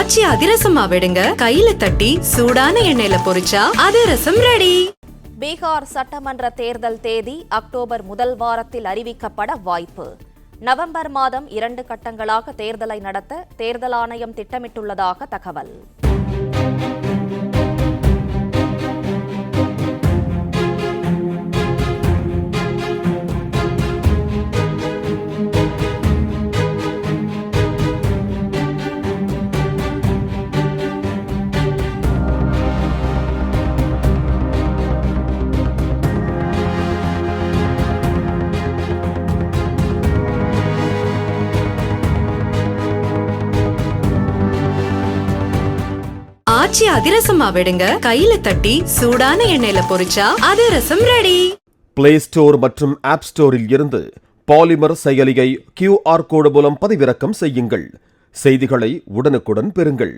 ஆச்சி அதிரசமா விடுங்க, கையில தட்டி சூடான எண்ணெயில பொரிச்சா அதிரசம் ரெடி. பீகார் சட்டமன்ற தேர்தல் தேதி அக்டோபர் முதல் வாரத்தில் அறிவிக்கப்பட வாய்ப்பு. நவம்பர் மாதம் 2 கட்டங்களாக தேர்தலை நடத்த தேர்தல் ஆணையம் திட்டமிட்டுள்ளதாக தகவல். ஆச்சி அதிரசமா விடுங்க, கையில தட்டி சூடான எண்ணெயில பொரிச்சா அதிரசம் ரெடி. பிளே ஸ்டோர் மற்றும் ஆப் ஸ்டோரில் இருந்து பாலிமர் செயலியை QR கோடு மூலம் பதிவிறக்கம் செய்யுங்கள். செய்திகளை உடனுக்குடன் பெறுங்கள்.